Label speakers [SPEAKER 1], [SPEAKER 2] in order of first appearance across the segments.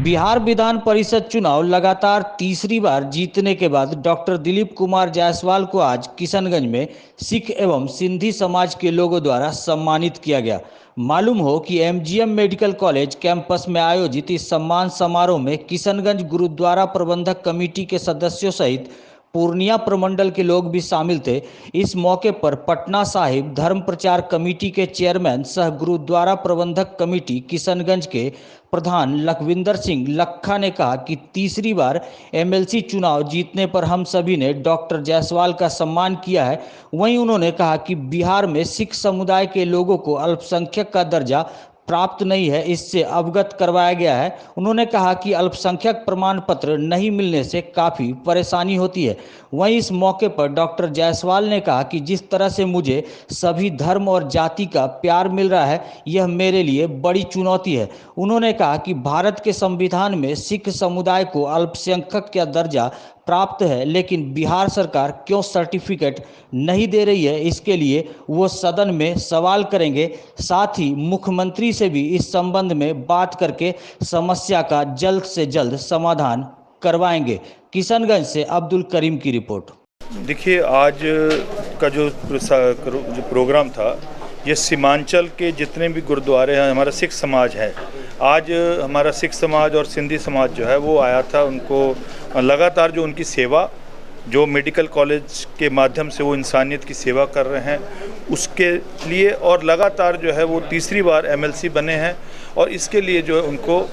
[SPEAKER 1] बिहार विधान परिषद चुनाव लगातार तीसरी बार जीतने के बाद डॉक्टर दिलीप कुमार जायसवाल को आज किशनगंज में सिख एवं सिंधी समाज के लोगों द्वारा सम्मानित किया गया। मालूम हो कि एमजीएम मेडिकल कॉलेज कैंपस में आयोजित इस सम्मान समारोह में किशनगंज गुरुद्वारा प्रबंधक कमेटी के सदस्यों सहित पूर्णिया प्रमंडल के लोग भी शामिल थे। इस मौके पर पटना साहिब धर्म प्रचार कमेटी के चेयरमैन सह गुरुद्वारा प्रबंधक कमेटी किशनगंज के प्रधान लखविंदर सिंह लखा ने कहा कि तीसरी बार एमएलसी चुनाव जीतने पर हम सभी ने डॉक्टर जायसवाल का सम्मान किया है। वहीं उन्होंने कहा कि बिहार में सिख समुदाय के लोगों को अल्पसंख्यक का दर्जा प्राप्त नहीं है, इससे अवगत करवाया गया है। उन्होंने कहा कि अल्पसंख्यक प्रमाण पत्र नहीं मिलने से काफ़ी परेशानी होती है। वहीं इस मौके पर डॉक्टर जायसवाल ने कहा कि जिस तरह से मुझे सभी धर्म और जाति का प्यार मिल रहा है, यह मेरे लिए बड़ी चुनौती है। उन्होंने कहा कि भारत के संविधान में सिख समुदाय को अल्पसंख्यक का दर्जा प्राप्त है, लेकिन बिहार सरकार क्यों सर्टिफिकेट नहीं दे रही है, इसके लिए वो सदन में सवाल करेंगे। साथ ही मुख्यमंत्री से भी इस संबंध में बात करके समस्या का जल्द से जल्द समाधान करवाएंगे। किशनगंज से अब्दुल करीम की रिपोर्ट।
[SPEAKER 2] देखिए, आज का जो प्रोग्राम था, ये सीमांचल के जितने भी गुरुद्वारे हैं, हमारा सिख समाज है, आज हमारा सिख समाज और सिंधी समाज जो है वो आया था। उनको लगातार जो उनकी सेवा, जो मेडिकल कॉलेज के माध्यम से वो इंसानियत की सेवा कर रहे हैं, उसके लिए, और लगातार जो है वो तीसरी बार एमएलसी बने हैं, और इसके लिए जो है उनको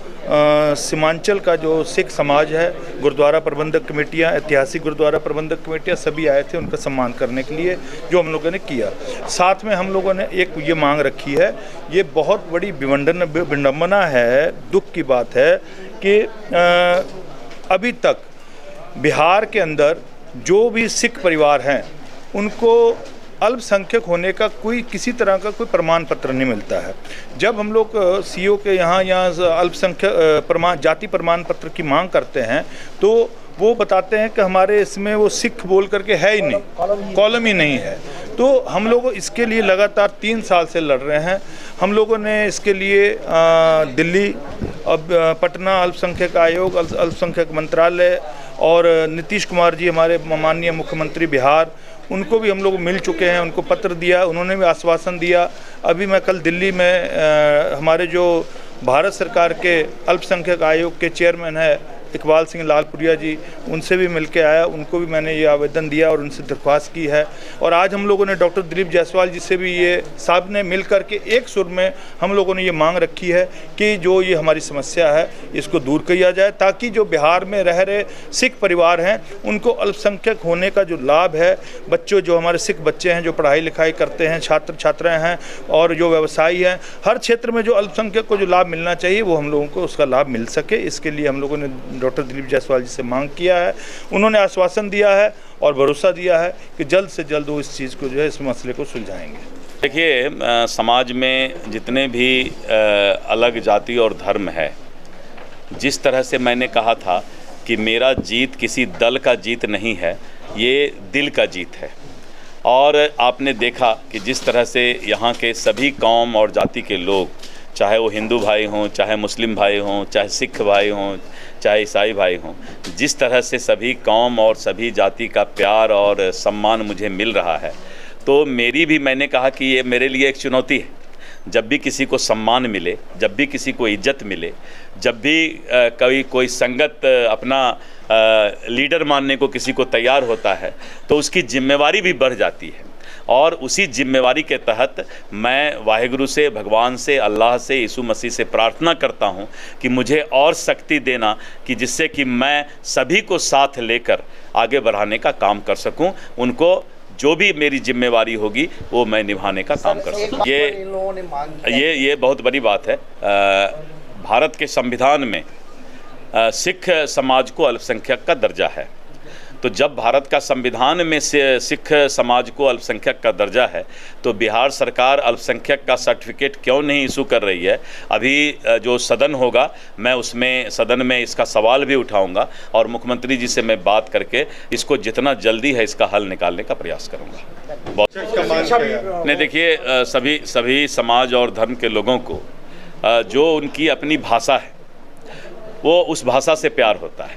[SPEAKER 2] सीमांचल का जो सिख समाज है, गुरुद्वारा प्रबंधक कमेटियाँ, ऐतिहासिक गुरुद्वारा प्रबंधक कमेटियाँ सभी आए थे उनका सम्मान करने के लिए, जो हम लोगों ने किया। साथ में हम लोगों ने एक ये मांग रखी है, ये बहुत बड़ी विडंबना है, दुख की बात है कि अभी तक बिहार के अंदर जो भी सिख परिवार हैं उनको अल्पसंख्यक होने का किसी तरह का कोई प्रमाण पत्र नहीं मिलता है। जब हम लोग सीओ के यहाँ अल्पसंख्यक जाति प्रमाण पत्र की मांग करते हैं तो वो बताते हैं कि हमारे इसमें वो सिख बोल करके है ही नहीं, कॉलम ही नहीं है। तो हम लोग इसके लिए लगातार 3 साल से लड़ रहे हैं। हम लोगों ने इसके लिए दिल्ली, अब पटना अल्पसंख्यक आयोग, अल्पसंख्यक मंत्रालय और नीतीश कुमार जी हमारे माननीय मुख्यमंत्री बिहार, उनको भी हम लोग मिल चुके हैं, उनको पत्र दिया, उन्होंने भी आश्वासन दिया। अभी मैं कल दिल्ली में हमारे जो भारत सरकार के अल्पसंख्यक आयोग के चेयरमैन है इकबाल सिंह लालपुरिया जी, उनसे भी मिल के आया, उनको भी मैंने ये आवेदन दिया और उनसे दरख्वास्त की है। और आज हम लोगों ने डॉक्टर दिलीप जायसवाल जी से भी ये साहब ने मिल कर के एक सुर में हम लोगों ने ये मांग रखी है कि जो ये हमारी समस्या है इसको दूर किया जाए, ताकि जो बिहार में रह रहे सिख परिवार हैं उनको अल्पसंख्यक होने का जो लाभ है, बच्चों जो हमारे सिख बच्चे हैं जो पढ़ाई लिखाई करते हैं, छात्र छात्राएँ हैं और जो व्यवसायी हैं, हर क्षेत्र में जो अल्पसंख्यक को जो लाभ मिलना चाहिए वो हम लोगों को उसका लाभ मिल सके, इसके लिए हम लोगों ने डॉक्टर दिलीप जायसवाल जी से मांग किया है। उन्होंने आश्वासन दिया है और भरोसा दिया है कि जल्द से जल्द वो इस चीज़ को जो है, इस मसले को सुलझाएंगे।
[SPEAKER 3] देखिए, समाज में जितने भी अलग जाति और धर्म है, जिस तरह से मैंने कहा था कि मेरा जीत किसी दल का जीत नहीं है, ये दिल का जीत है। और आपने देखा कि जिस तरह से यहाँ के सभी कौम और जाति के लोग, चाहे वो हिंदू भाई हों, चाहे मुस्लिम भाई हों, चाहे सिख भाई हों, चाहे ईसाई भाई हों, जिस तरह से सभी कौम और सभी जाति का प्यार और सम्मान मुझे मिल रहा है, तो मैंने कहा कि ये मेरे लिए एक चुनौती है। जब भी किसी को सम्मान मिले, जब भी किसी को इज्जत मिले, जब भी कोई संगत अपना लीडर मानने को किसी को तैयार होता है, तो उसकी जिम्मेवारी भी बढ़ जाती है। और उसी जिम्मेवारी के तहत मैं वाहिगुरु से, भगवान से, अल्लाह से, यीशु मसीह से प्रार्थना करता हूं कि मुझे और शक्ति देना, कि जिससे कि मैं सभी को साथ लेकर आगे बढ़ाने का काम कर सकूं। उनको जो भी मेरी जिम्मेवारी होगी वो मैं निभाने का काम कर सकूं। ये बहुत बड़ी बात है। भारत के संविधान में सिख समाज को अल्पसंख्यक का दर्जा है। तो जब भारत का संविधान में से सिख समाज को अल्पसंख्यक का दर्जा है, तो बिहार सरकार अल्पसंख्यक का सर्टिफिकेट क्यों नहीं इशू कर रही है? अभी जो सदन होगा, मैं उसमें सदन में इसका सवाल भी उठाऊंगा और मुख्यमंत्री जी से मैं बात करके इसको जितना जल्दी है इसका हल निकालने का प्रयास करूंगा। नहीं, देखिए, सभी समाज और धर्म के लोगों को जो उनकी अपनी भाषा है, वो उस भाषा से प्यार होता है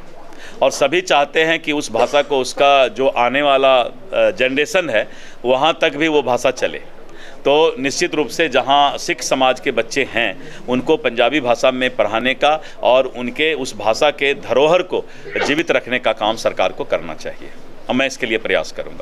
[SPEAKER 3] और सभी चाहते हैं कि उस भाषा को उसका जो आने वाला जनरेशन है वहाँ तक भी वो भाषा चले। तो निश्चित रूप से जहाँ सिख समाज के बच्चे हैं उनको पंजाबी भाषा में पढ़ाने का और उनके उस भाषा के धरोहर को जीवित रखने का काम सरकार को करना चाहिए और मैं इसके लिए प्रयास करूँगा।